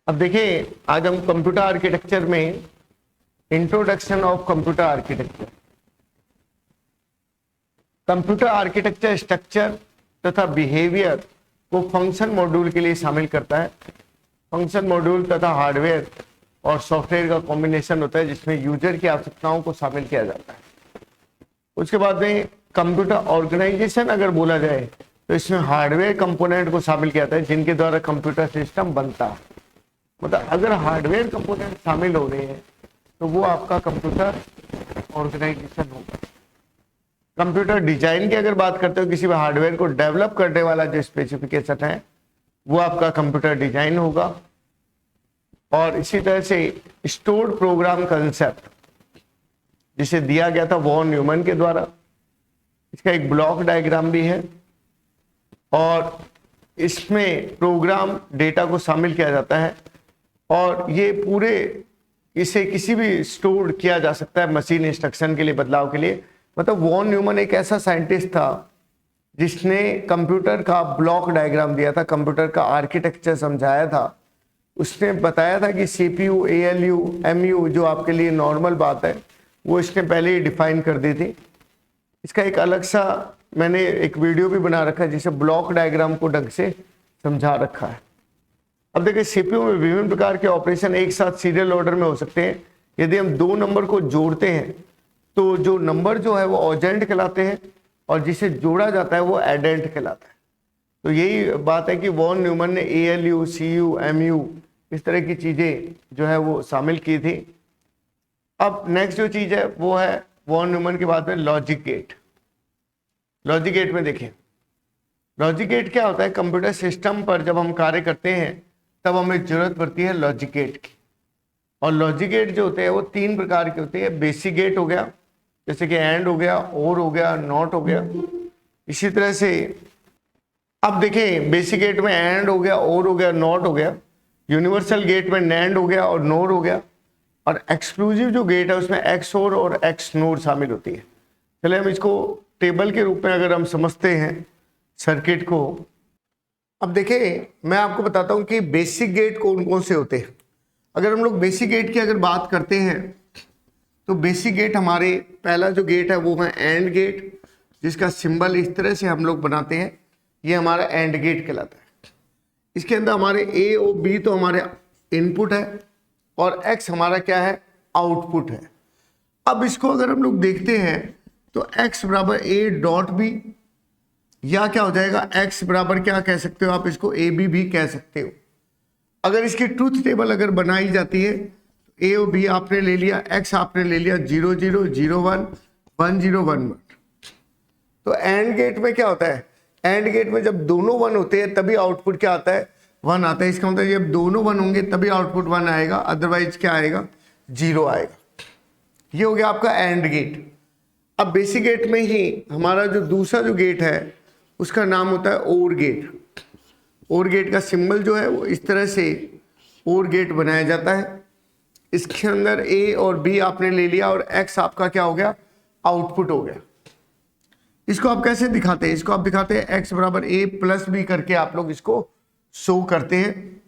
अब देखिए, आज हम कंप्यूटर आर्किटेक्चर में introduction of computer architecture, computer architecture structure तथा बिहेवियर को फंक्शन मॉड्यूल के लिए शामिल करता है। फंक्शन मॉड्यूल तथा हार्डवेयर और सॉफ्टवेयर का कॉम्बिनेशन होता है जिसमें यूजर की आवश्यकताओं को शामिल किया जाता है। उसके बाद में कंप्यूटर ऑर्गेनाइजेशन अगर बोला जाए तो इसमें हार्डवेयर कंपोनेंट को शामिल किया जाता है जिनके द्वारा कंप्यूटर सिस्टम बनता है। मतलब अगर हार्डवेयर कंपोनेंट शामिल हो रहे हैं तो वो आपका कंप्यूटर ऑर्गेनाइजेशन होगा। कंप्यूटर डिजाइन की अगर बात करते हो, किसी भी हार्डवेयर को डेवलप करने वाला जो स्पेसिफिकेशन है वो आपका कंप्यूटर डिजाइन होगा। और इसी तरह से स्टोर्ड प्रोग्राम कंसेप्ट जिसे दिया गया था वॉन न्यूमन के द्वारा, इसका एक ब्लॉक डायग्राम भी है और इसमें प्रोग्राम डेटा को शामिल किया जाता है और ये पूरे इसे किसी भी स्टोर किया जा सकता है मशीन इंस्ट्रक्शन के लिए, बदलाव के लिए। मतलब वॉन न्यूमन एक ऐसा साइंटिस्ट था जिसने कंप्यूटर का ब्लॉक डायग्राम दिया था, कंप्यूटर का आर्किटेक्चर समझाया था। उसने बताया था कि सीपीयू, एएलयू, एमयू जो आपके लिए नॉर्मल बात है वो इसने पहले ही डिफाइन कर दी थी। इसका एक अलग सा मैंने एक वीडियो भी बना रखा है जिसे ब्लॉक डायग्राम को ढंग से समझा रखा है। अब देखिए, सीपीयू में विभिन्न प्रकार के ऑपरेशन एक साथ सीरियल ऑर्डर में हो सकते हैं। यदि हम दो नंबर को जोड़ते हैं तो जो नंबर जो है वो ऑजेंट कहलाते हैं और जिसे जोड़ा जाता है वो एडेंट कहलाता है। तो यही बात है कि वॉन न्यूमन ने एएलयू, सीयू, एमयू इस तरह की चीजें जो है वो शामिल की थी। अब नेक्स्ट जो चीज है वो है वॉन न्यूमन के बाद में लॉजिक गेट। लॉजिक गेट में देखिए, लॉजिक गेट क्या होता है, कंप्यूटर सिस्टम पर जब हम कार्य करते हैं तब हमें जरूरत पड़ती है लॉजिक गेट की। और लॉजिक गेट जो होते हैं वो तीन प्रकार के होते हैं। बेसिक गेट हो गया, जैसे कि एंड हो गया, और हो गया, नॉट हो गया। इसी तरह से अब देखें, बेसिक गेट में एंड हो गया, और हो गया, नॉट हो गया। यूनिवर्सल गेट में नैंड हो गया और नोर हो गया। और एक्सक्लूसिव जो गेट है उसमें एक्स और एक्स नोर शामिल होती है। चले हम इसको टेबल के रूप में अगर हम समझते हैं सर्किट को। अब देखिए, मैं आपको बताता हूं कि बेसिक गेट कौन कौन से होते हैं। अगर हम लोग बेसिक गेट की अगर बात करते हैं तो बेसिक गेट हमारे पहला जो गेट है वो है एंड गेट, जिसका सिंबल इस तरह से हम लोग बनाते हैं। ये हमारा एंड गेट कहलाता है। इसके अंदर हमारे ए और बी तो हमारे इनपुट है और एक्स हमारा क्या है, आउटपुट है। अब इसको अगर हम लोग देखते हैं तो x बराबर ए डॉट बी, या क्या हो जाएगा x बराबर क्या कह सकते हो आप, इसको ए बी भी कह सकते हो। अगर इसकी ट्रूथ टेबल अगर बनाई जाती है तो ए और बी आपने ले लिया, x आपने ले लिया 0 0 0 1 1 0 1 1। तो एंड गेट में क्या होता है, एंड गेट में जब दोनों 1 होते हैं तभी आउटपुट क्या आता है, 1 आता है। इसका मतलब जब दोनों 1 होंगे तभी आउटपुट 1 आएगा, अदरवाइज क्या आएगा, 0 आएगा। ये हो गया आपका एंड गेट। अब बेसिक गेट में ही हमारा जो दूसरा जो गेट है उसका नाम होता है और गेट। और गेट का सिंबल जो है वो इस तरह से और गेट बनाया जाता है। इसके अंदर ए और बी आपने ले लिया और एक्स आपका क्या हो गया, आउटपुट हो गया। इसको आप कैसे दिखाते हैं, इसको आप दिखाते हैं एक्स बराबर ए प्लस बी करके आप लोग इसको शो करते हैं।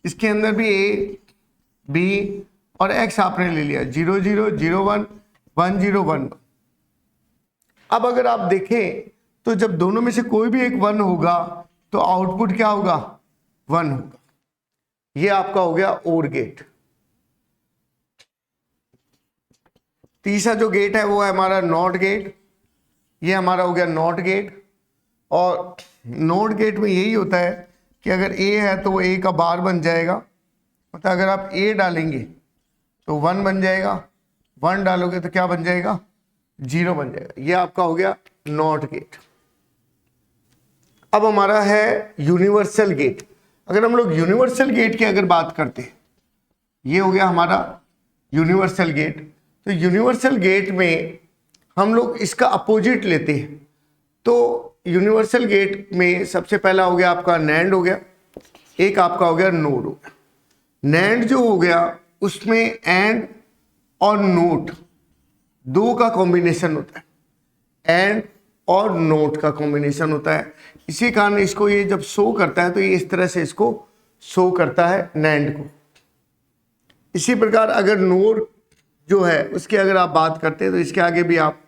इसके अंदर भी ए बी और एक्स आपने ले लिया 0 0 0 1 1 0 1 1। अब अगर आप देखें तो जब दोनों में से कोई भी एक 1 होगा तो आउटपुट क्या होगा, 1 होगा। ये आपका हो गया और गेट। तीसरा जो गेट है वो है हमारा नॉट गेट। ये हमारा हो गया नॉट गेट। और नॉट गेट में यही होता है कि अगर ए है तो वो ए का बार बन जाएगा। मतलब अगर आप ए डालेंगे तो 1 बन जाएगा, 1 डालोगे तो क्या बन जाएगा, 0 बन जाएगा। ये आपका हो गया नॉट गेट। अब हमारा है यूनिवर्सल गेट। अगर हम लोग यूनिवर्सल गेट की अगर बात करते हैं, ये हो गया हमारा यूनिवर्सल गेट। तो यूनिवर्सल गेट में हम लोग इसका अपोजिट लेते हैं। तो यूनिवर्सल गेट में सबसे पहला हो गया आपका नैंड हो गया, एक आपका हो गया नोट हो गया। नैंड जो हो गया उसमें एंड और नोट दो का कॉम्बिनेशन होता है, एंड और नोट का कॉम्बिनेशन होता है। इसी कारण इसको ये जब शो करता है तो ये इस तरह से इसको शो करता है नैंड को। इसी प्रकार अगर नोट जो है उसकी अगर आप बात करते हैं तो इसके आगे भी आप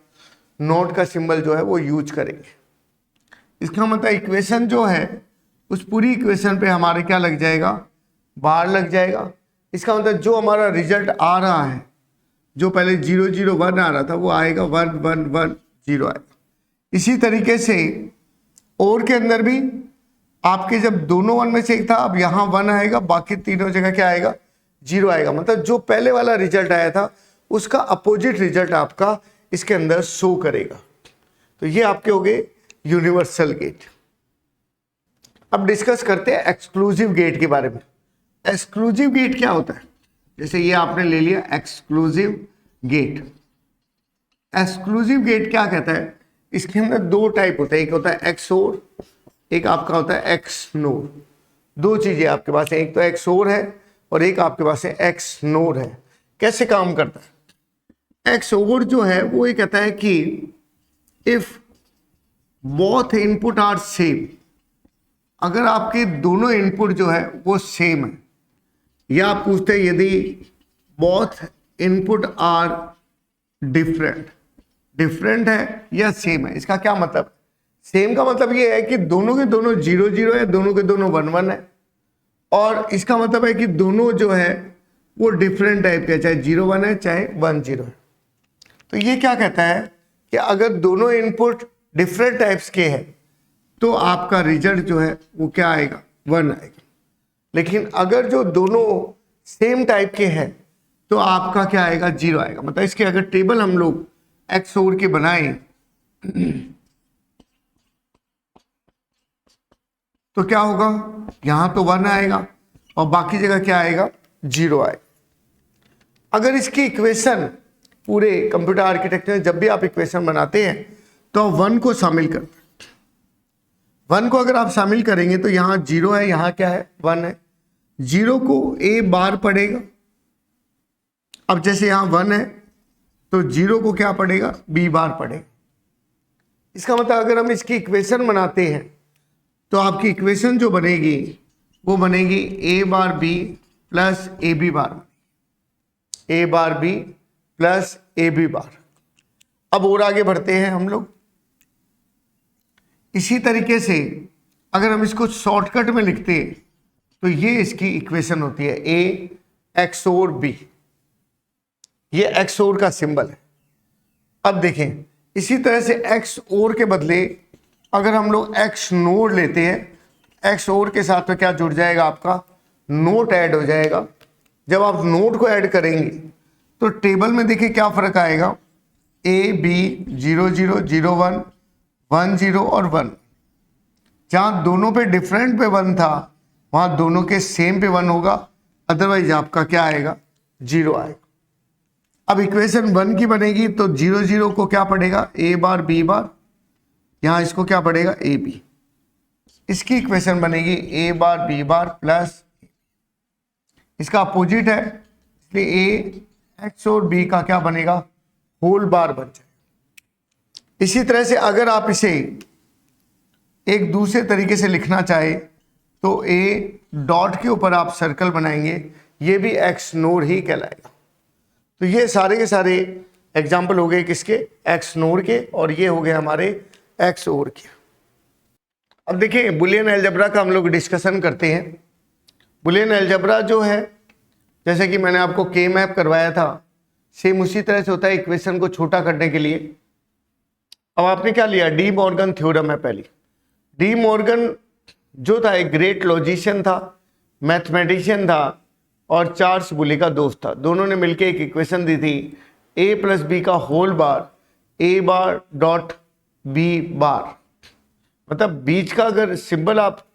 नोट का सिंबल जो है वो यूज करेंगे। इसका मतलब इक्वेशन जो है उस पूरी इक्वेशन पे हमारे क्या लग जाएगा, बार लग जाएगा। इसका मतलब जो हमारा रिजल्ट आ रहा है, जो पहले 0 0 1 आ रहा था वो आएगा 1 1 1 0 आएगा। इसी तरीके से और के अंदर भी आपके जब दोनों 1 में से एक था, अब यहाँ 1 आएगा, बाकी तीनों जगह क्या आएगा, 0 आएगा। मतलब जो पहले वाला रिजल्ट आया था उसका अपोजिट रिजल्ट आपका इसके अंदर शो करेगा। तो ये आपके हो गए यूनिवर्सल गेट। अब डिस्कस करते हैं एक्सक्लूसिव गेट के बारे में। एक्सक्लूसिव गेट क्या होता है? जैसे ये आपने ले लिया एक्सक्लूसिव गेट। एक्सक्लूसिव गेट क्या कहता है? इसके अंदर दो टाइप होते हैं, एक होता है एक्सओर, एक आपका होता है एक्सनोर। दो चीजें आपके पास है, एक तो एक्सओर है और एक आपके पास है एक्सनोर है। कैसे काम करता है? एक्सओर जो है वो ये कहता है कि if both input are same, अगर आपके दोनों इनपुट जो है वो सेम है, या आप पूछते हैं यदि both input are different, different है या सेम है। इसका क्या मतलब? सेम का मतलब ये है कि दोनों के दोनों 0 0 है, दोनों के दोनों 1 1 है। और इसका मतलब है कि दोनों जो है वो डिफरेंट टाइप के, चाहे 0 1 है चाहे 1 0 है। तो ये क्या कहता है कि अगर दोनों इनपुट डिफरेंट टाइप्स के हैं तो आपका रिजल्ट जो है वो क्या आएगा, 1 आएगा। लेकिन अगर जो दोनों सेम टाइप के हैं तो आपका क्या आएगा, 0 आएगा। मतलब इसके अगर टेबल हम लोग एक्सओर के बनाए तो क्या होगा, यहां तो 1 आएगा और बाकी जगह क्या आएगा, 0 आएगा। अगर इसकी इक्वेशन पूरे कंप्यूटर आर्किटेक्चर में जब भी आप इक्वेशन बनाते हैं तो 1 को शामिल करते हैं। 1 को अगर आप शामिल करेंगे तो यहाँ 0 है, यहाँ क्या है, 1 है। 0 को ए बार पड़ेगा। अब जैसे यहाँ 1 है तो 0 को क्या पड़ेगा, बी बार पड़ेगा। इसका मतलब अगर हम इसकी इक्वेशन बनाते हैं तो आपकी इक्वेशन जो बनेगी वो बनेगी A bar B plus A B bar, A bar B plus A B bar. अब और आगे बढ़ते हैं हम लोग। इसी तरीके से अगर हम इसको शॉर्टकट में लिखते हैं तो ये इसकी इक्वेशन होती है ए एक्सओर बी। ये एक्सओर का सिंबल है। अब देखें, इसी तरह से एक्सओर के बदले अगर हम लोग एक्सनोर लेते हैं, एक्सओर के साथ में क्या जुड़ जाएगा, आपका नोट ऐड हो जाएगा। जब आप नोट को ऐड करेंगे तो टेबल में देखिए क्या फर्क आएगा, ए बी 0 0 0 1 1 0 और 1। जहां दोनों पे डिफरेंट पे 1 था वहां दोनों के सेम पे 1 होगा, अदरवाइज आपका क्या आएगा, 0 आएगा। अब इक्वेशन 1 की बनेगी तो 0 0 को क्या पड़ेगा, ए बार बी बार, यहां इसको क्या पड़ेगा, ए बी। इसकी इक्वेशन बनेगी A bar B bar plus, इसका अपोजिट है इसलिए ए एक्स और बी का क्या बनेगा, होल बार बन जाए। इसी तरह से अगर आप इसे एक दूसरे तरीके से लिखना चाहे तो ए डॉट के ऊपर आप सर्कल बनाएंगे, ये भी एक्स नोर ही कहलाएगा। तो ये सारे के सारे एग्जाम्पल हो गए किसके, एक्स नोर के, और ये हो गए हमारे एक्स ओर के। अब देखिए बुलियन अलजेब्रा का हम लोग डिस्कशन करते हैं। बुलियन अलजेब्रा जो है, जैसे कि मैंने आपको के मैप करवाया था, सेम उसी तरह से होता है इक्वेशन को छोटा करने के लिए। अब आपने क्या लिया, डी मॉर्गन थ्योरम है पहली। डी मॉर्गन जो था एक ग्रेट लॉजिशियन था, मैथमेटिशियन था और चार्ल्स बुली का दोस्त था। दोनों ने मिलकर एक इक्वेशन दी थी, ए प्लस बी का whole bar A bar dot B bar. मतलब बीच का अगर सिंबल आप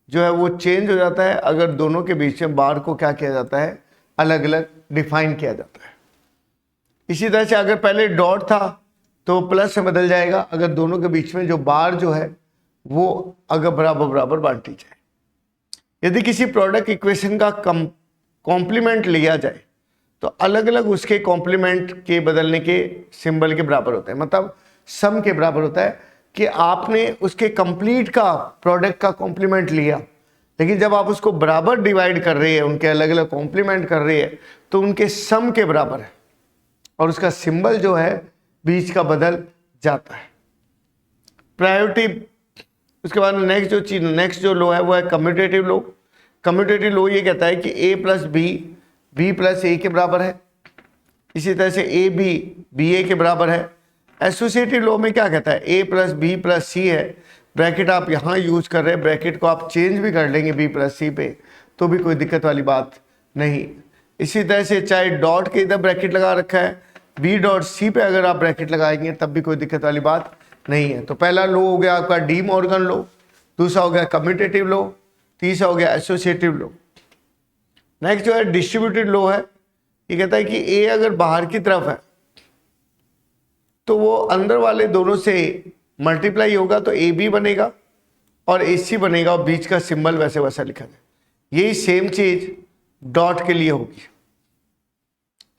जो है वो चेंज हो जाता है अगर दोनों के बीच में बार को क्या किया जाता है, अलग अलग डिफाइन किया जाता है। इसी तरह से अगर पहले डॉट था तो प्लस से बदल जाएगा अगर दोनों के बीच में जो बार जो है वो अगर बराबर बराबर बांटी जाए। यदि किसी प्रोडक्ट इक्वेशन का कॉम्प्लीमेंट लिया जाए तो अलग अलग उसके कॉम्प्लीमेंट के बदलने के सिंबल के बराबर होता है, मतलब सम के बराबर होता है कि आपने उसके कंप्लीट का प्रोडक्ट का कॉम्प्लीमेंट लिया लेकिन जब आप उसको बराबर डिवाइड कर रहे हैं, उनके अलग अलग कॉम्प्लीमेंट कर रहे हैं, तो उनके सम के बराबर है और उसका सिंबल जो है बीच का बदल जाता है। प्रायोरिटी, उसके बाद नेक्स्ट जो लो है वो है कम्यूटेटिव लो। कम्यूटेटिव लो ये कहता है कि a प्लस बी प्लस ए के बराबर है, इसी तरह से ए बी ए के बराबर है। एसोसिएटिव लो में क्या कहता है, ए प्लस बी प्लस सी है, ब्रैकेट आप यहाँ यूज कर रहे हैं, ब्रैकेट को आप चेंज भी कर लेंगे बी प्लस सी पे तो भी कोई दिक्कत वाली बात नहीं। इसी तरह से चाहे डॉट के इधर ब्रैकेट लगा रखा है, बी डॉट सी पे अगर आप ब्रैकेट लगाएंगे तब भी कोई दिक्कत वाली बात नहीं है। तो पहला लो हो गया आपका डी मॉर्गन लो, दूसरा हो गया कम्यूटेटिव लो, तीसरा हो गया एसोसिएटिव लो। नेक्स्ट जो है डिस्ट्रीब्यूटेड लो है, ये कहता है कि ए अगर बाहर की तरफ है तो वो अंदर वाले दोनों से मल्टीप्लाई होगा तो ए बी बनेगा और ए सी बनेगा और बीच का सिंबल वैसे वैसा लिखा जाए। यही सेम चीज डॉट के लिए होगी।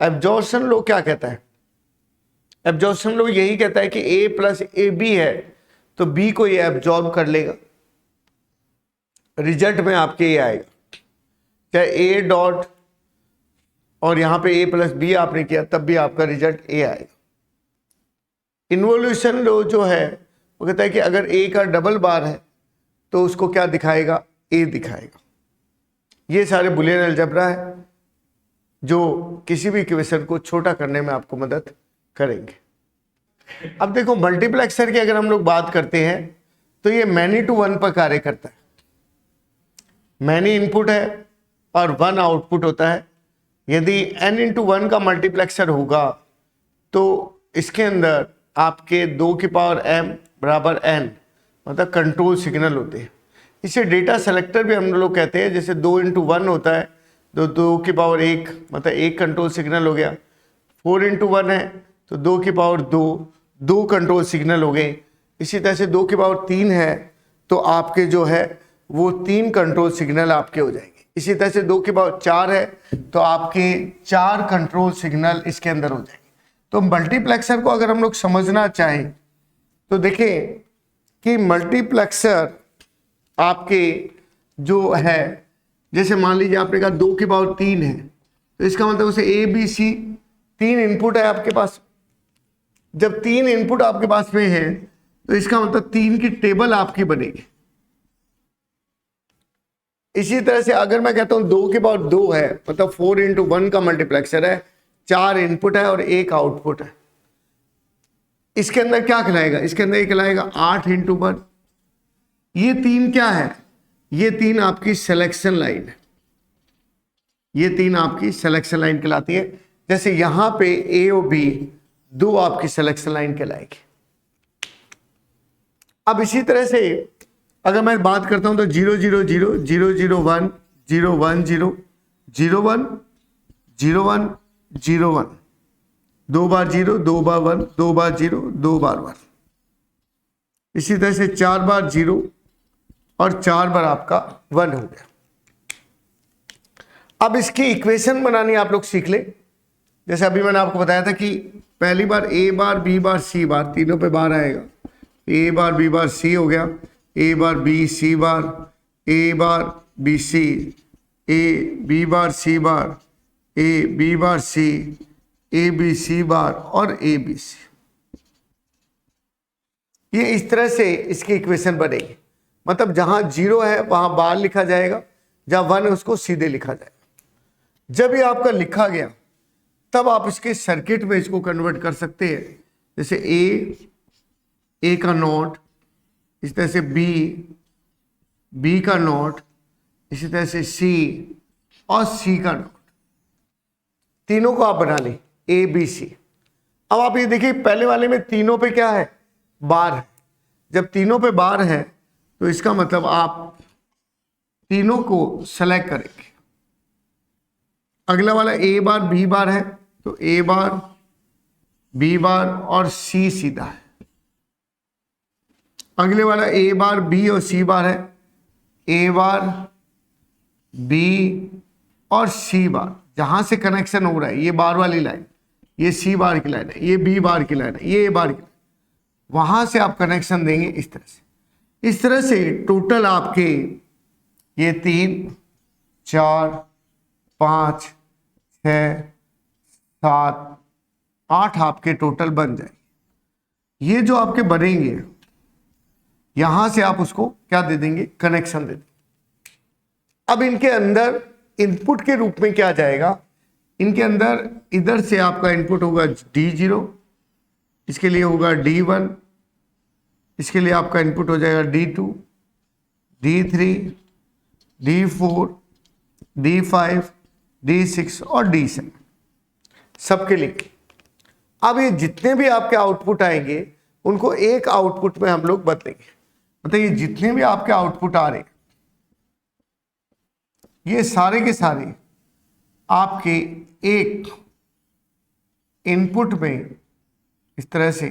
एब्जॉर्प्शन लो क्या कहता है, एब्जॉर्प्शन लो यही कहता है कि ए प्लस ए बी है तो बी को ये एब्जॉर्ब कर लेगा, रिजल्ट में आपके ये आएगा। चाहे ए डॉट और यहां पे ए प्लस बी आपने किया तब भी आपका रिजल्ट ए आएगा। इन्वोल्यूशन लो जो है वो कहता है कि अगर ए का डबल बार है तो उसको क्या दिखाएगा, ए दिखाएगा। ये सारे बुलियन अलजेब्रा है जो किसी भी इक्वेशन को छोटा करने में आपको मदद करेंगे। अब देखो मल्टीप्लेक्सर की अगर हम लोग बात करते हैं तो ये मैनी टू वन पर कार्य करता है। मैनी इनपुट है और वन आउटपुट होता है। यदि n इंटू वन का मल्टीप्लेक्सर होगा तो इसके अंदर आपके 2 की पावर m बराबर n मतलब कंट्रोल सिग्नल होते हैं। इसे डेटा सेलेक्टर भी हम लोग कहते हैं। जैसे 2 इंटू वन होता है तो 2 की पावर 1 मतलब एक कंट्रोल सिग्नल हो गया। 4 इंटू वन है तो 2 की पावर 2 कंट्रोल सिग्नल हो गए। इसी तरह से 2 की पावर 3 है तो आपके जो है वो 3 कंट्रोल सिग्नल आपके हो जाएंगे। इसी तरह से 2 की पावर 4 है तो आपके 4 कंट्रोल सिग्नल इसके अंदर हो जाएंगे। तो मल्टीप्लेक्सर को अगर हम लोग समझना चाहें तो देखें कि मल्टीप्लेक्सर आपके जो है, जैसे मान लीजिए आपने कहा 2 की पावर 3 है तो इसका मतलब उसे ए बी सी 3 इनपुट है आपके पास। जब 3 इनपुट आपके पास में है तो इसका मतलब 3 की टेबल आपकी बनेगी। इसी तरह से अगर मैं कहता हूं 2 की पावर 2 है मतलब 4 इंटू वन का मल्टीप्लेक्सर है, 4 इनपुट है और 1 आउटपुट है। इसके अंदर क्या खिलाएगा, इसके अंदर ये खिलाएगा 8 इंटू वन। ये 3 क्या है, ये 3 आपकी सिलेक्शन लाइन है। ये 3 आपकी सिलेक्शन लाइन कहलाती है। जैसे यहां पे ए और बी 2 आपकी सिलेक्शन लाइन कहलाएगी। अब इसी तरह से अगर मैं बात करता हूं तो 0 0 0 0 0 1 0 1 0 0 1 0 1 0 1 2 बार 0 2 बार 1 2 बार 0 2 बार 1। इसी तरह से 4 बार 0 और 4 बार आपका 1 हो गया। अब इसकी इक्वेशन बनानी आप लोग सीख ले। जैसे अभी मैंने आपको बताया था कि पहली बार A bar B bar C बार, तीनों पे बार आएगा। ए बार बी बार सी हो गया, A bar B C bar, A bar B C, A B bar C bar, A B bar C, A B C bar और A B सी। ये इस तरह से इसकी इक्वेशन बनेगी। मतलब जहां 0 है वहां बार लिखा जाएगा, जहां 1 है उसको सीधे लिखा जाएगा। जब ये आपका लिखा गया तब आप इसके सर्किट में इसको कन्वर्ट कर सकते हैं। जैसे ए का नोट, इस तरह से बी का नोट, इसी तरह से सी और सी का नोट, तीनों को आप बना लें ए बी सी। अब आप ये देखिए पहले वाले में तीनों पे क्या है, बार है। जब तीनों पे बार है तो इसका मतलब आप तीनों को सेलेक्ट करेंगे। अगला वाला ए बार बी बार है तो ए बार बी बार और सी सीधा है। अगले वाला ए बार बी और सी बार है, ए बार बी और सी बार। जहां से कनेक्शन हो रहा है ये बार वाली लाइन, ये सी बार की लाइन है, ये बी बार की लाइन है, ये ए बार की लाइन, वहां से आप कनेक्शन देंगे इस तरह से। इस तरह से टोटल आपके ये 3, 4, 5, 6, 7, 8 आपके टोटल बन जाए। ये जो आपके बनेंगे यहां से आप उसको क्या दे देंगे, कनेक्शन दे देंगे। अब इनके अंदर इनपुट के रूप में क्या जाएगा, इनके अंदर इधर से आपका इनपुट होगा D0, इसके लिए होगा D1, इसके लिए आपका इनपुट हो जाएगा D2, D3, D4, D5, D6 और D7 सबके लिए। अब ये जितने भी आपके आउटपुट आएंगे उनको एक आउटपुट में हम लोग बदलेंगे। मतलब ये जितने भी आपके आउटपुट आ रहे हैं ये सारे के सारे आपके एक इनपुट में इस तरह से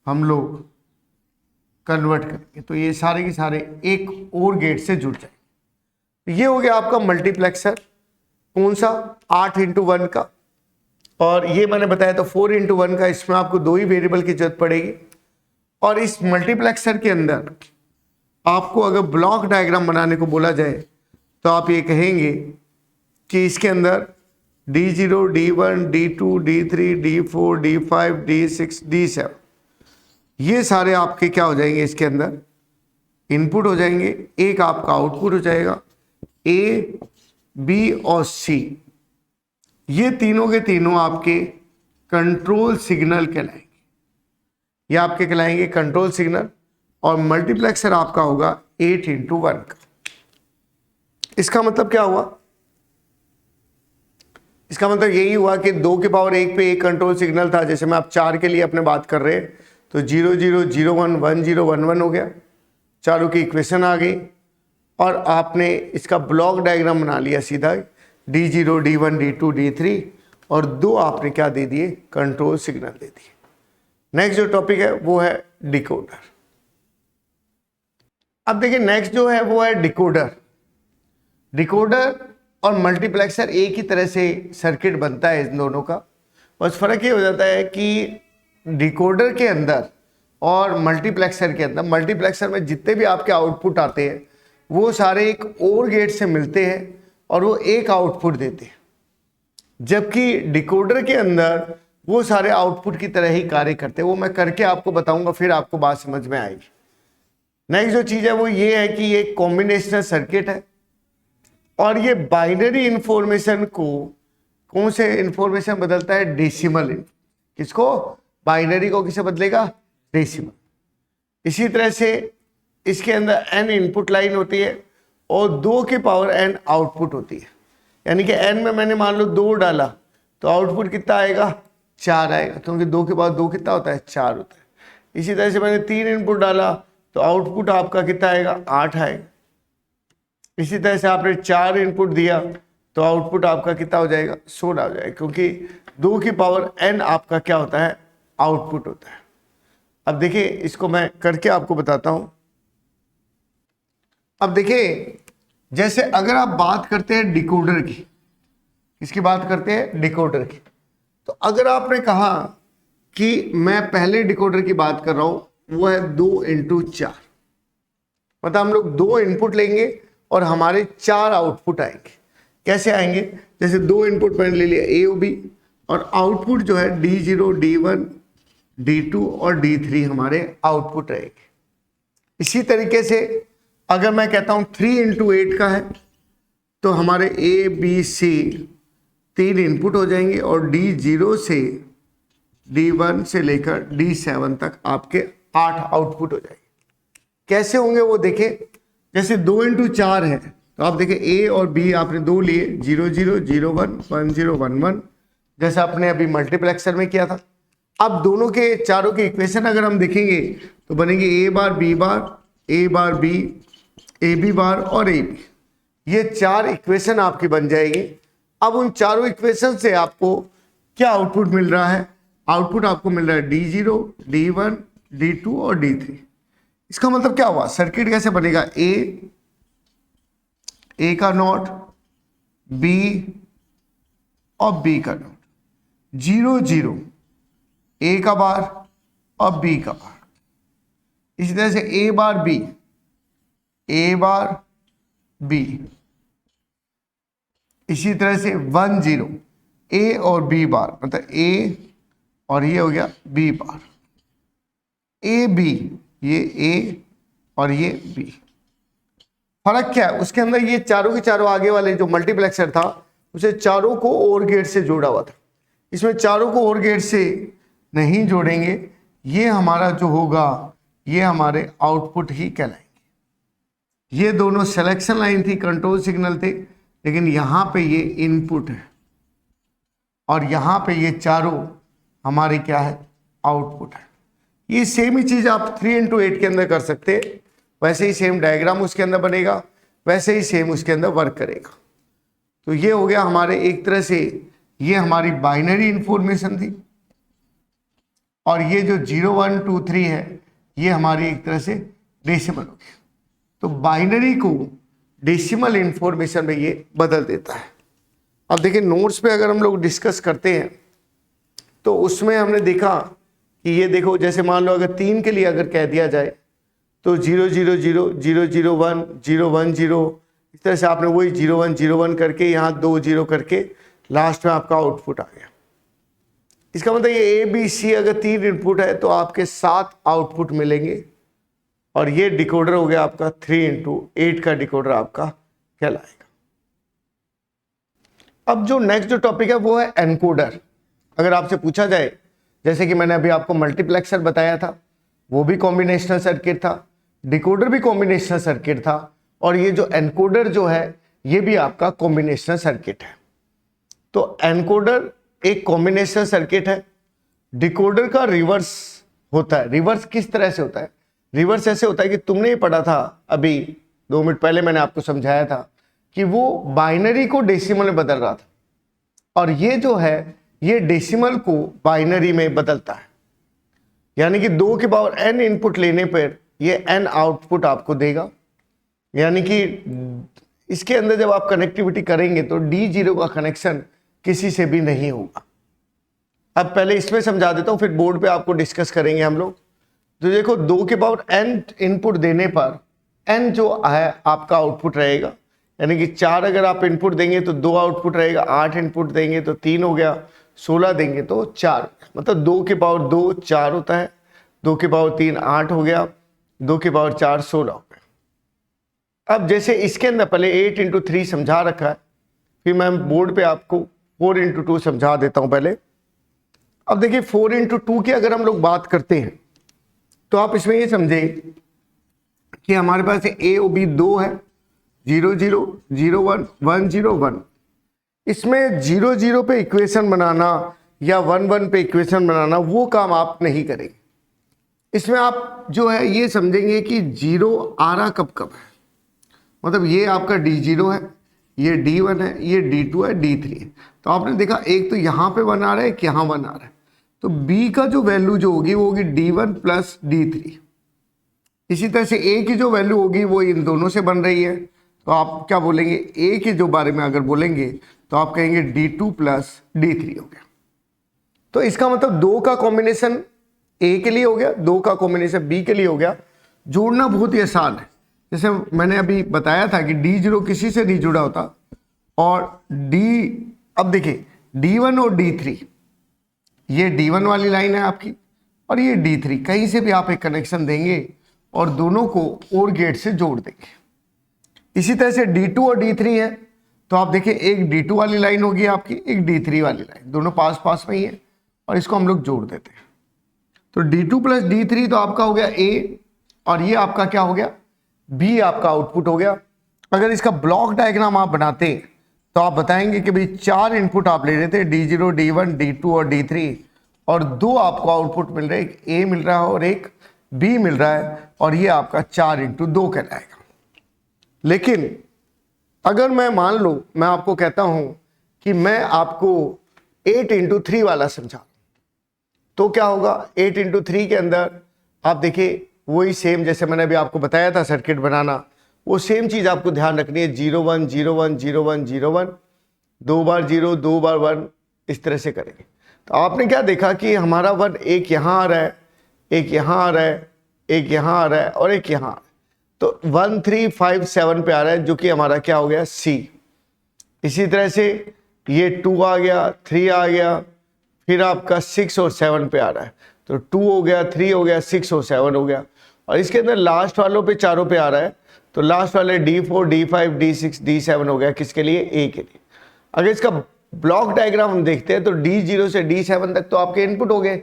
हम लोग कन्वर्ट करेंगे, तो ये सारे के सारे एक और गेट से जुड़ जाएंगे। ये हो गया आपका मल्टीप्लेक्सर। कौन सा, 8x1 का, और ये मैंने बताया था 4x1 का। इसमें आपको 2 ही वेरिएबल की जरूरत पड़ेगी। और इस मल्टीप्लेक्सर के अंदर आपको अगर ब्लॉक डायग्राम बनाने को बोला जाए तो आप ये कहेंगे कि इसके अंदर D0, D1, D2, D3, D4, D5, D6, D7 ये सारे आपके क्या हो जाएंगे, इसके अंदर इनपुट हो जाएंगे। एक आपका आउटपुट हो जाएगा। A, B और C ये तीनों के तीनों आपके कंट्रोल सिग्नल कहलाएंगे। ये आपके कहलाएंगे कंट्रोल सिग्नल। और मल्टीप्लेक्सर आपका होगा 8x1 का। इसका मतलब क्या हुआ, इसका मतलब यही हुआ कि 2 की पावर 1 पे एक कंट्रोल सिग्नल था। जैसे मैं आप 4 के लिए अपने बात कर रहे हैं तो 0 0 0 1 1 0 1 1 हो गया, चारों की इक्वेशन आ गई। और आपने इसका ब्लॉक डायग्राम बना लिया सीधा, D0, D1, D2, D3 और 2 आपने क्या दे दिए, कंट्रोल सिग्नल दे दिए। नेक्स्ट जो टॉपिक है वो है डिकोडर। अब देखिए नेक्स्ट जो है वो है डिकोडर। डिकोडर और मल्टीप्लेक्सर एक ही तरह से सर्किट बनता है इन दोनों का। बस फर्क ये हो जाता है कि डिकोडर के अंदर और मल्टीप्लेक्सर के अंदर, मल्टीप्लेक्सर में जितने भी आपके आउटपुट आते हैं वो सारे एक और गेट से मिलते हैं और वो एक आउटपुट देते हैं, जबकि डिकोडर के अंदर वो सारे आउटपुट की तरह ही कार्य करते हैं। वो मैं करके आपको बताऊंगा, फिर आपको बात समझ में आएगी। नेक्स्ट जो चीज़ है वो ये है कि ये कॉम्बिनेशनल सर्किट है और ये बाइनरी इंफॉर्मेशन को कौन से इंफॉर्मेशन बदलता है, डेसिमल। किसको, बाइनरी को किसे बदलेगा, डेसिमल। इसी तरह से इसके अंदर n इनपुट लाइन होती है और 2 की पावर n आउटपुट होती है। यानी कि n में मैंने मान लो 2 डाला तो आउटपुट कितना आएगा, 4 आएगा, क्योंकि 2 के पावर 2 कितना होता है, 4 होता है। इसी तरह से मैंने 3 इनपुट डाला तो आउटपुट आपका कितना आएगा, 8 आएगा। इसी तरह से आपने 4 इनपुट दिया तो आउटपुट आपका कितना हो जाएगा, 16 हो जाएगा, क्योंकि 2 की पावर n आपका क्या होता है, आउटपुट होता है। अब देखिए इसको मैं करके आपको बताता हूं। अब देखिए जैसे अगर आप बात करते हैं डिकोडर की, किसकी बात करते हैं, डिकोडर की, तो अगर आपने कहा कि मैं पहले डिकोडर की बात कर रहा हूं, वो है 2x4, मतलब हम लोग 2 इनपुट लेंगे और हमारे 4 आउटपुट आएंगे। कैसे आएंगे, जैसे 2 इनपुट मैंने ले लिया A और B और आउटपुट जो है D0, D1, D2 और D3 हमारे आउटपुट रहेंगे। इसी तरीके से अगर मैं कहता हूं 3x8 का है तो हमारे A, B, C 3 इनपुट हो जाएंगे और D0 से D1 से लेकर D7 तक आपके 8 आउटपुट हो जाएंगे। कैसे होंगे वो देखें, जैसे 2x4 है तो आप देखें A और B आपने 2 लिए, 0 0 0 1 1 0 1 1, जैसा आपने अभी मल्टीप्लेक्सर में किया था। अब दोनों के चारों के इक्वेशन अगर हम देखेंगे तो बनेंगे A bar B bar, A bar B, AB बार और AB। ये 4 इक्वेशन आपकी बन जाएगी। अब उन चारों इक्वेशन से आपको क्या आउटपुट मिल रहा है, आउटपुट आपको मिल रहा है D0, D1, D2 और D3। इसका मतलब क्या हुआ, सर्किट कैसे बनेगा, A का नॉट, B और B का नॉट, 0 0 A का बार और B का बार। इसी तरह से A bar B, A bar B, इसी तरह से 1 0 A और B बार, मतलब A और ये हो गया B बार, A B, ये A और ये B। फर्क क्या है उसके अंदर, ये चारों के चारों आगे वाले जो मल्टीप्लेक्सर था उसे चारों को और गेट से जोड़ा हुआ था, इसमें चारों को और गेट से नहीं जोड़ेंगे, ये हमारा जो होगा ये हमारे आउटपुट ही कहलाएंगे। ये दोनों सिलेक्शन लाइन थी, कंट्रोल सिग्नल थे, लेकिन यहां पे ये इनपुट है और यहां पे ये चारों हमारे क्या है, आउटपुट है। ये सेम ही चीज आप 3x8 के अंदर कर सकते हैं, वैसे ही सेम डायग्राम उसके अंदर बनेगा, वैसे ही सेम उसके अंदर वर्क करेगा। तो ये हो गया हमारे एक तरह से, ये हमारी बाइनरी इंफॉर्मेशन थी, और ये जो 0 1 2 3 है ये हमारी एक तरह से डेसिमल हो गया। तो बाइनरी को डेसिमल इंफॉर्मेशन में ये बदल देता है। अब देखिए नोट्स पे अगर हम लोग डिस्कस करते हैं तो उसमें हमने देखा कि ये देखो, जैसे मान लो अगर 3 के लिए अगर कह दिया जाए तो 0 0 0 0 0 1 0 1 0, इस तरह से आपने वही 0 1 0 1 करके यहाँ 2 0 करके लास्ट में आपका आउटपुट आ गया। इसका मतलब ये ABC अगर 3 इनपुट है तो आपके 7 आउटपुट मिलेंगे, और ये डिकोडर हो गया आपका 3x8 का डिकोडर आपका कहलाएगा। अब जो नेक्स्ट जो टॉपिक है वो है एनकोडर। अगर आपसे पूछा जाए, जैसे कि मैंने अभी आपको मल्टीप्लेक्सर बताया था, वो भी कॉम्बिनेशनल सर्किट था, डिकोडर भी कॉम्बिनेशनल सर्किट था, और ये जो एनकोडर जो है ये भी आपका कॉम्बिनेशनल सर्किट है। तो एनकोडर एक कॉम्बिनेशनल सर्किट है, डिकोडर का रिवर्स होता है। रिवर्स किस तरह से होता है? रिवर्स ऐसे होता है कि तुमने ही पढ़ा था अभी 2 मिनट पहले, मैंने आपको समझाया था कि वो बाइनरी को डेसिमल में बदल रहा था, और ये जो है ये डेसिमल को बाइनरी में बदलता है। यानी कि 2 के पावर n इनपुट लेने पर ये n आउटपुट आपको देगा। यानी कि इसके अंदर जब आप कनेक्टिविटी करेंगे तो D0 का कनेक्शन किसी से भी नहीं होगा। अब पहले इसमें समझा देता हूं, फिर बोर्ड पे आपको डिस्कस करेंगे हम लोग। तो देखो 2 के पावर n इनपुट देने पर n जो है आपका आउटपुट रहेगा। यानी कि 4 अगर आप इनपुट देंगे तो 2 आउटपुट रहेगा, 8 इनपुट देंगे तो 3 हो गया, 16 देंगे तो 4, मतलब 2 के पावर 2 4 होता है, 2 के पावर 3 8 हो गया, 2 के पावर 4 16 हो गया। अब जैसे इसके अंदर पहले 8 इंटू 3 समझा रखा है, फिर मैं बोर्ड पे आपको 4 इंटू 2 समझा देता हूं पहले। अब देखिए 4 इंटू 2 की अगर हम लोग बात करते हैं तो आप इसमें ये समझे कि हमारे पास A और B 2 है, 0 0 0 1 1 0 1। इसमें 0 0 पे इक्वेशन बनाना या 1 1 पे इक्वेशन बनाना वो काम आप नहीं करेंगे। इसमें आप जो है ये समझेंगे कि 0 आ रहा कब कब है, मतलब ये आपका D0 है, ये D1 है, ये D2 है, D3 है। तो आपने देखा एक तो यहाँ पे 1 आ रहा है, एक यहाँ 1 आ रहा है, तो B का जो वैल्यू जो होगी वो होगी D1 प्लस D3। इसी तरह से A की जो वैल्यू होगी वो इन दोनों से बन रही है, तो आप क्या बोलेंगे, A के जो बारे में अगर बोलेंगे तो आप कहेंगे D2 प्लस D3 हो गया। तो इसका मतलब 2 का कॉम्बिनेशन A के लिए हो गया, 2 का कॉम्बिनेशन B के लिए हो गया। जोड़ना बहुत ही आसान है, जैसे मैंने अभी बताया था कि D0 किसी से नहीं जुड़ा होता, और अब देखिए D1 और D3, ये D1 वाली लाइन है आपकी और ये D3, कहीं से भी आप एक कनेक्शन देंगे और दोनों को और गेट से जोड़ देंगे। इसी तरह से D2 और D3 है, तो आप देखिए एक D2 वाली लाइन होगी आपकी, एक D3 वाली लाइन, दोनों पास पास में ही है और इसको हम लोग जोड़ देते हैं। तो D2 प्लस D3 तो आपका हो गया A, और ये आपका क्या हो गया, B आपका आउटपुट हो गया। अगर इसका ब्लॉक डायग्राम आप बनाते तो आप बताएंगे कि भाई 4 इनपुट आप ले रहे थे, D0 D1 D2 और D3, और 2 आपको आउटपुट मिल रहे हैं, एक A मिल रहा है और एक B मिल रहा है, और ये आपका 4 इंटू 2 कहलाएगा। लेकिन अगर मैं मान लो मैं आपको कहता हूं कि मैं आपको 8 इंटू 3 वाला समझा, तो क्या होगा, 8 इंटू 3 के अंदर आप देखिए वही सेम जैसे मैंने अभी आपको बताया था सर्किट बनाना, वो सेम चीज आपको ध्यान रखनी है, 0 1 0 1 0 1 0 1, 2 बार 0 2 बार 1, इस तरह से करेंगे। तो आपने क्या देखा कि हमारा 1 एक यहाँ आ रहा है, एक यहाँ आ रहा है, एक यहाँ आ रहा है और एक यहाँ आ रहा है। तो 1357 पे आ रहा है, जो कि हमारा क्या हो गया, सी। इसी तरह से ये 2 आ गया, 3 आ गया, फिर आपका 6 और 7 पे आ रहा है। तो 2 हो गया, 3 हो गया, 6 और 7 हो गया। और इसके अंदर लास्ट वालों पे चारों पे आ रहा है, तो लास्ट वाले D4, D5, D6, D7 हो गया, किसके लिए, ए के लिए। अगर इसका ब्लॉक डायग्राम हम देखते हैं तो D0 से D7 तक तो आपके इनपुट हो गए,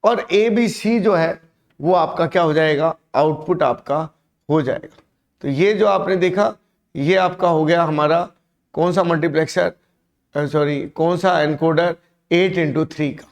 और ABC जो है वो आपका क्या हो जाएगा, आउटपुट आपका हो जाएगा। तो ये जो आपने देखा, ये आपका हो गया हमारा कौन सा मल्टीप्लेक्सर, सॉरी कौन सा एनकोडर, 8x3 का।